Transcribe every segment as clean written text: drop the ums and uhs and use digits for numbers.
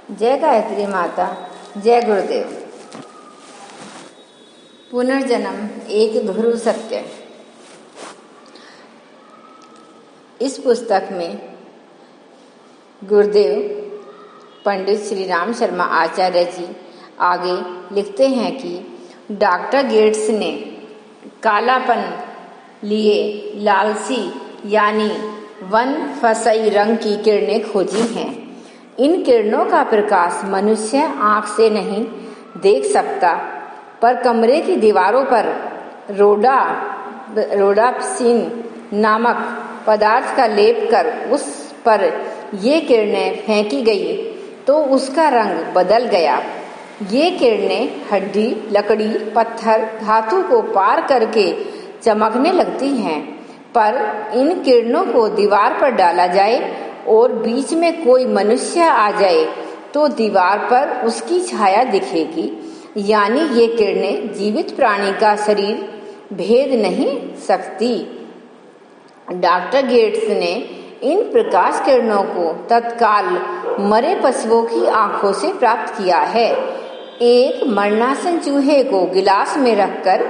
जय गायत्री माता, जय गुरुदेव। पुनर्जन्म एक ध्रुव सत्य। इस पुस्तक में गुरुदेव पंडित श्री राम शर्मा आचार्य जी आगे लिखते हैं कि डॉक्टर गेट्स ने कालापन लिए लालसी यानी वन फसई रंग की किरणें खोजी हैं। इन किरणों का प्रकाश मनुष्य आंख से नहीं देख सकता, पर कमरे की दीवारों पर रोडाप्सिन नामक पदार्थ का लेप कर उस पर ये किरणें फेंकी गई तो उसका रंग बदल गया। ये किरणें हड्डी, लकड़ी, पत्थर, धातु को पार करके चमकने लगती हैं। पर इन किरणों को दीवार पर डाला जाए और बीच में कोई मनुष्य आ जाए तो दीवार पर उसकी छाया दिखेगी, यानी ये किरणें जीवित प्राणी का शरीर भेद नहीं सकती। डॉक्टर गेट्स ने इन प्रकाश किरणों को तत्काल मरे पशुओं की आंखों से प्राप्त किया है। एक मरणासन चूहे को गिलास में रखकर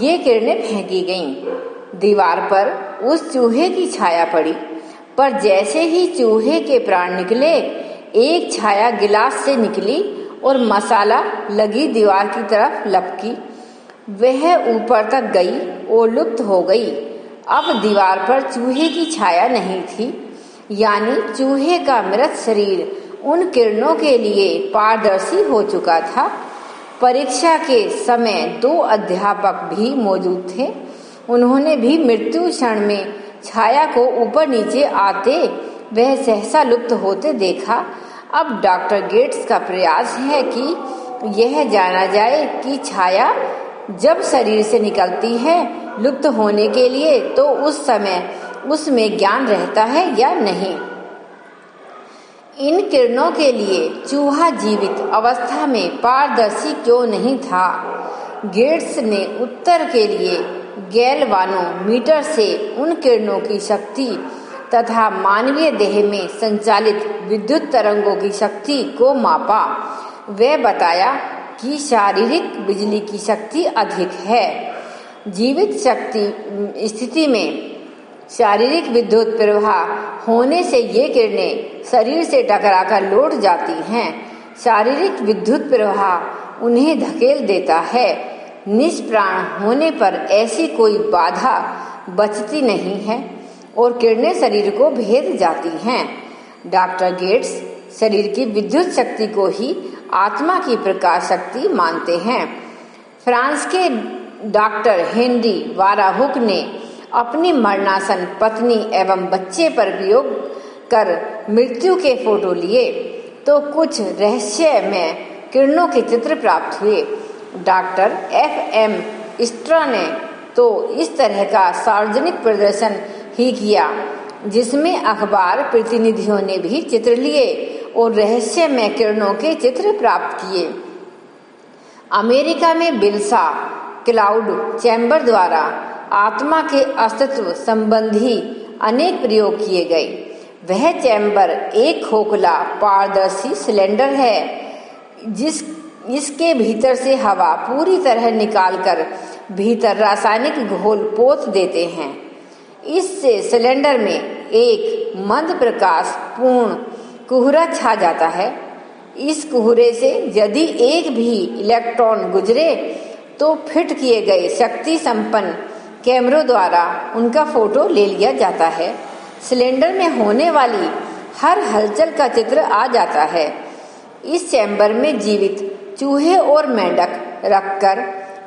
ये किरणें फेंकी गईं। दीवार पर उस चूहे की छाया पड़ी, पर जैसे ही चूहे के प्राण निकले, एक छाया गिलास से निकली और मसाला लगी दीवार की तरफ लपकी। वह ऊपर तक गई और लुप्त हो गई। अब दीवार पर चूहे की छाया नहीं थी, यानी चूहे का मृत शरीर उन किरणों के लिए पारदर्शी हो चुका था। परीक्षा के समय 2 अध्यापक भी मौजूद थे। उन्होंने भी मृत्यु क्षण में छाया को ऊपर नीचे आते वह सहसा लुप्त होते देखा। अब डॉक्टर गेट्स का प्रयास है कि यह जाना जाए कि छाया जब शरीर से निकलती है लुप्त होने के लिए तो उस समय उसमें ज्ञान रहता है या नहीं। इन किरणों के लिए चूहा जीवित अवस्था में पारदर्शी क्यों नहीं था? गेट्स ने उत्तर के लिए गैल्वानोमीटर से उन किरणों की शक्ति तथा मानवीय देह में संचालित विद्युत तरंगों की शक्ति को मापा। वह बताया कि शारीरिक बिजली की शक्ति अधिक है। जीवित शक्ति स्थिति में शारीरिक विद्युत प्रवाह होने से ये किरणें शरीर से टकराकर लौट जाती हैं। शारीरिक विद्युत प्रवाह उन्हें धकेल देता है। निष्प्राण होने पर ऐसी कोई बाधा बचती नहीं है और किरणें शरीर को भेद जाती हैं। डॉक्टर गेट्स शरीर की विद्युत शक्ति को ही आत्मा की प्रकाश शक्ति मानते हैं। फ्रांस के डॉक्टर हेनरी वाराहुक ने अपनी मरणासन पत्नी एवं बच्चे पर प्रयोग कर मृत्यु के फोटो लिए तो कुछ रहस्यमय किरणों के चित्र प्राप्त हुए। डॉक्टर FM स्ट्रा ने तो इस तरह का सार्वजनिक प्रदर्शन ही किया, जिसमें अखबार प्रतिनिधियों ने भी चित्र लिए और रहस्यमय किरणों के चित्र प्राप्त किए। अमेरिका में बिल्सा क्लाउड चैम्बर द्वारा आत्मा के अस्तित्व संबंधी अनेक प्रयोग किए गए। वह चैम्बर एक खोखला पारदर्शी सिलेंडर है इसके भीतर से हवा पूरी तरह निकालकर भीतर रासायनिक घोल पोत देते हैं। इससे सिलेंडर में एक मंद प्रकाश पूर्ण कुहरा छा जाता है। इस कुहरे से यदि एक भी इलेक्ट्रॉन गुजरे तो फिट किए गए शक्ति संपन्न कैमरों द्वारा उनका फोटो ले लिया जाता है। सिलेंडर में होने वाली हर हलचल का चित्र आ जाता है। इस चैम्बर में जीवित चूहे और मेंढक रखकर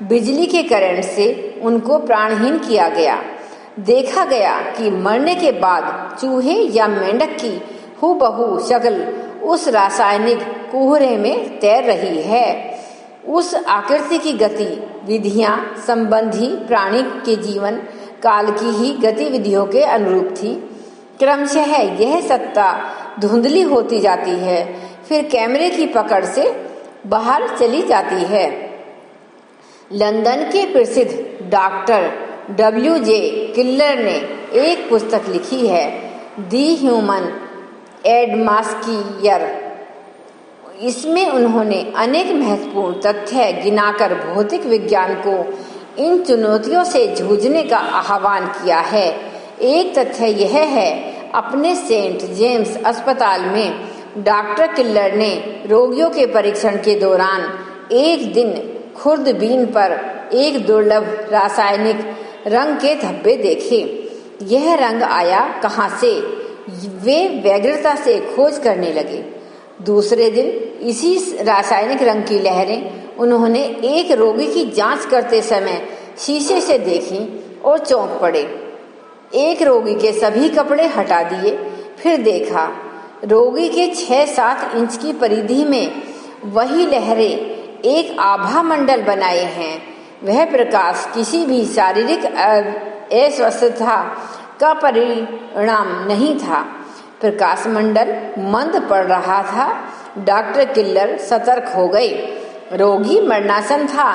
बिजली के करंट से उनको प्राणहीन किया गया। देखा गया कि मरने के बाद चूहे या मेंढक की हूबहू शक्ल उस रासायनिक कुहरे में तैर रही है। उस आकृति की गति विधियां संबंधी प्राणी के जीवन काल की ही गतिविधियों के अनुरूप थी। क्रमशः यह सत्ता धुंधली होती जाती है, फिर कैमरे की पकड़ से बाहर चली जाती है। लंदन के प्रसिद्ध डॉक्टर WJ किलर ने एक पुस्तक लिखी है, दी ह्यूमन एटमॉस्फियर। इसमें उन्होंने अनेक महत्वपूर्ण तथ्य गिनाकर भौतिक विज्ञान को इन चुनौतियों से जूझने का आह्वान किया है। एक तथ्य यह है, अपने सेंट जेम्स अस्पताल में डॉक्टर किलर ने रोगियों के परीक्षण के दौरान एक दिन खुर्दबीन पर एक दुर्लभ रासायनिक रंग के धब्बे देखे। यह रंग आया कहाँ से, वे व्यग्रता से खोज करने लगे। दूसरे दिन इसी रासायनिक रंग की लहरें उन्होंने एक रोगी की जांच करते समय शीशे से देखी और चौंक पड़े। एक रोगी के सभी कपड़े हटा दिए, फिर देखा रोगी के 6-7 इंच की परिधि में वही लहरें एक आभा मंडल बनाए हैं। वह प्रकाश किसी भी शारीरिक अस्वस्थता का परिणाम नहीं था। प्रकाश मंडल मंद पड़ रहा था। डॉक्टर किलर सतर्क हो गए। रोगी मरणासन था।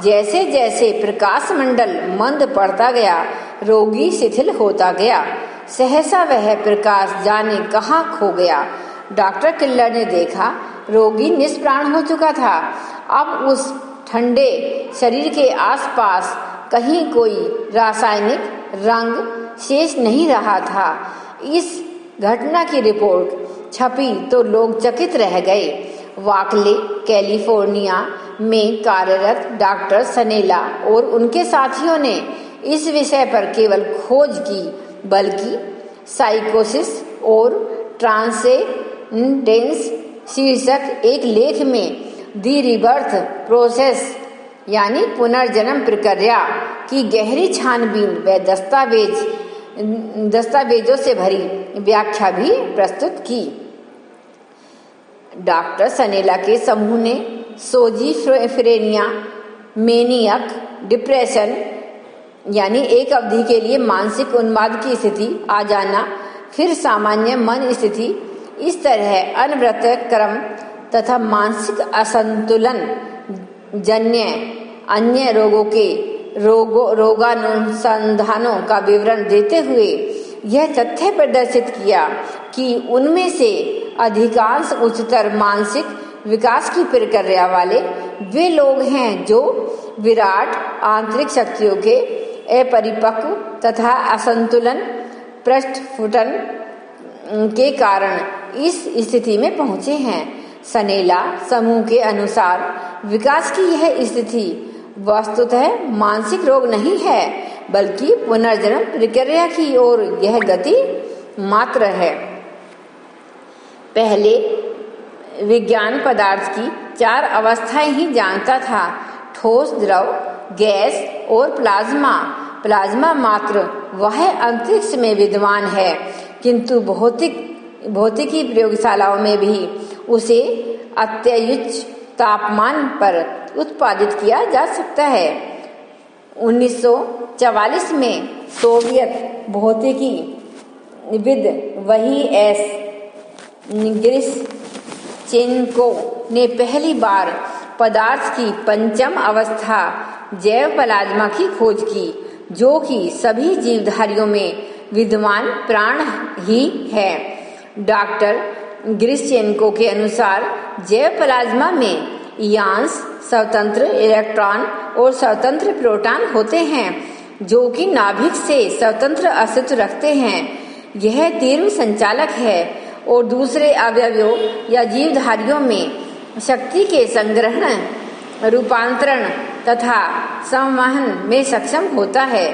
जैसे जैसे प्रकाश मंडल मंद पड़ता गया, रोगी शिथिल होता गया। सहसा वह प्रकाश जाने कहाँ खो गया। डॉक्टर किलर ने देखा रोगी निष्प्राण हो चुका था। अब उस ठंडे शरीर के आसपास कहीं कोई रासायनिक रंग शेष नहीं रहा था। इस घटना की रिपोर्ट छपी तो लोग चकित रह गए। वाकले, कैलिफोर्निया में कार्यरत डॉक्टर सनेला और उनके साथियों ने इस विषय पर केवल खोज की, बल्कि साइकोसिस और ट्रांसेंडेंस शीर्षक एक लेख में दी रिबर्थ प्रोसेस यानी पुनर्जन्म प्रक्रिया की गहरी छानबीन व दस्तावेजों से भरी व्याख्या भी प्रस्तुत की। डॉक्टर सनेला के समूह ने सोजिफ्रेनिया, मेनियक डिप्रेशन यानी एक अवधि के लिए मानसिक उन्माद की स्थिति आ जाना, फिर सामान्य मन स्थिति, इस तरह अनवरत क्रम तथा मानसिक असंतुलन जन्य अन्य रोगों के रोगानुसंधानों का विवरण देते हुए यह तथ्य प्रदर्शित किया कि उनमें से अधिकांश उच्चतर मानसिक विकास की प्रक्रिया वाले वे लोग हैं जो विराट आंतरिक शक्तियों के अपरिपक्व तथा असंतुलन पृष्ठफुटन के कारण इस स्थिति में पहुंचे हैं। सनेला समूह के अनुसार विकास की यह स्थिति वस्तुतः मानसिक रोग नहीं है, बल्कि पुनर्जन्म प्रक्रिया की ओर यह गति मात्र है। पहले विज्ञान पदार्थ की 4 अवस्थाएं ही जानता था, ठोस, द्रव, गैस और प्लाज्मा। प्लाज्मा मात्र वह अंतरिक्ष में विद्यमान है, किंतु भौतिकी प्रयोगशालाओं में भी उसे अत्युच्च तापमान पर उत्पादित किया जा सकता है। 1944 में सोवियत भौतिकी विद वही एस ग्रिश्चेंको ने पहली बार पदार्थ की पंचम अवस्था जैव प्लाज्मा की खोज की, जो कि सभी जीवधारियों में विद्यमान प्राण ही है। डॉक्टर ग्रिश्चेंको के अनुसार जैव प्लाज्मा में इयान्स, स्वतंत्र इलेक्ट्रॉन और स्वतंत्र प्रोटॉन होते हैं, जो कि नाभिक से स्वतंत्र अस्तित्व रखते हैं। यह तीव्र संचालक है और दूसरे अवयवों या जीवधारियों में शक्ति के संग्रहण, रूपांतरण तथा संवहन में सक्षम होता है।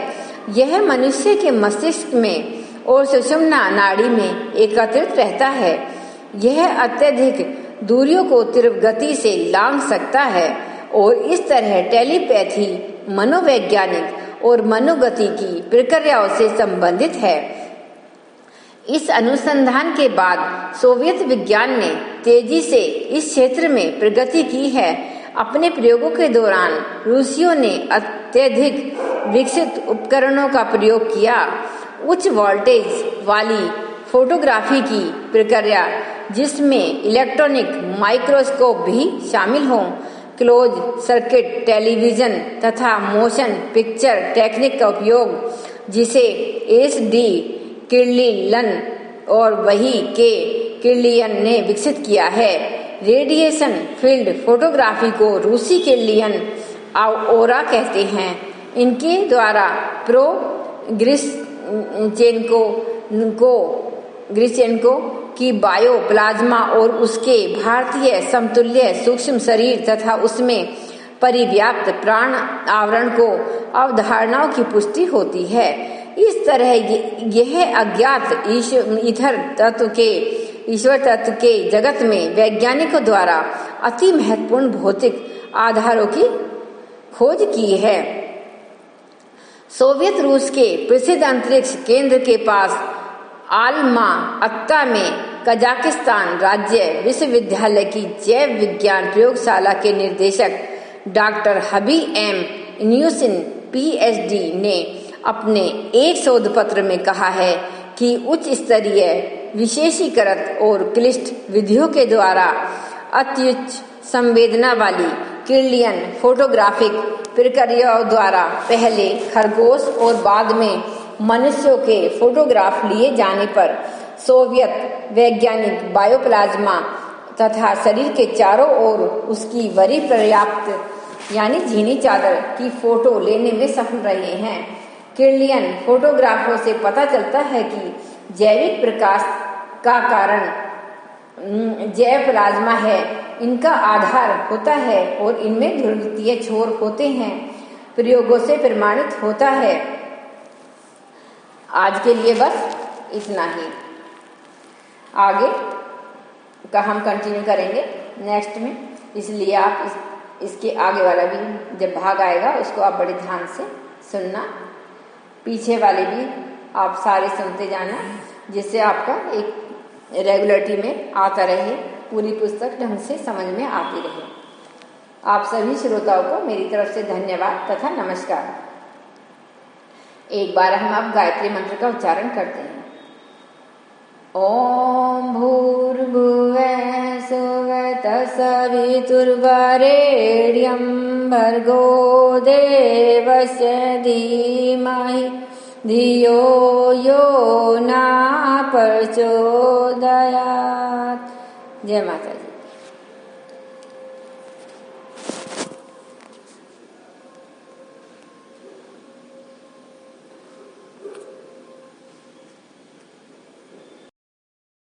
यह मनुष्य के मस्तिष्क में और सुषुम्ना नाड़ी में एकत्रित रहता है। यह अत्यधिक दूरियों को तीव्र गति से लांघ सकता है और इस तरह टेलीपैथी, मनोवैज्ञानिक और मनोगति की प्रक्रियाओं से संबंधित है। इस अनुसंधान के बाद सोवियत विज्ञान ने तेजी से इस क्षेत्र में प्रगति की है। अपने प्रयोगों के दौरान रूसियों ने अत्यधिक विकसित उपकरणों का प्रयोग किया। उच्च वोल्टेज वाली फोटोग्राफी की प्रक्रिया, जिसमें इलेक्ट्रॉनिक माइक्रोस्कोप भी शामिल हों, क्लोज सर्किट टेलीविजन तथा मोशन पिक्चर टेक्निक का उपयोग, जिसे एस.डी. किर्लियन और वही के किर्लियन ने विकसित किया है, रेडिएशन फील्ड फोटोग्राफी को रूसी किर्लियन ओरा कहते हैं। इनके द्वारा ग्रिचेंको की बायो प्लाज्मा और उसके भारतीय समतुल्य सूक्ष्म शरीर तथा उसमें परिव्याप्त प्राण आवरण को अवधारणाओं की पुष्टि होती है। इस तरह यह अज्ञात ईश्वर तत्व के जगत में वैज्ञानिकों द्वारा अति महत्वपूर्ण भौतिक आधारों की खोज की है। सोवियत रूस के प्रसिद्ध अंतरिक्ष केंद्र के पास आल्मा अत्ता में कजाकिस्तान राज्य विश्वविद्यालय की जैव विज्ञान प्रयोगशाला के निर्देशक डॉक्टर हबी एम न्यूसिन PhD ने अपने एक शोध पत्र में कहा है कि उच्च स्तरीय विशेषीकृत और क्लिष्ट विधियों के द्वारा अत्युच्च संवेदना वाली किर्लियन फोटोग्राफिक प्रक्रियाओं द्वारा पहले खरगोश और बाद में मनुष्यों के फोटोग्राफ लिए जाने पर सोवियत वैज्ञानिक बायोप्लाज्मा तथा शरीर के चारों ओर उसकी बड़ी पर्याप्त यानी झीनी चादर की फोटो लेने में सफल रहे हैं। किर्लियन फोटोग्राफों से पता चलता है कि जैविक प्रकाश का कारण जैव प्लाज्मा है, इनका आधार होता है और इनमें ध्रुवीय छोर होते हैं, प्रयोगों से प्रमाणित होता है। आज के लिए बस इतना ही, आगे का हम कंटिन्यू करेंगे नेक्स्ट में, इसलिए आप इसके आगे वाला भी जब भाग आएगा उसको आप बड़े ध्यान से सुनना, पीछे वाले भी आप सारे सुनते जाना, जिससे आपका एक रेगुलरिटी में आता रहे, पूरी पुस्तक ढंग से समझ में आती रहे। आप सभी श्रोताओं को मेरी तरफ से धन्यवाद तथा नमस्कार। एक बार हम अब गायत्री मंत्र का उच्चारण करते हैं। ओम भूर्भुवः सुवः तत्सवितुर्वरेण्यं भर्गो देवस्य धीमहि धियो यो न प्रचोदयात्। जय माता।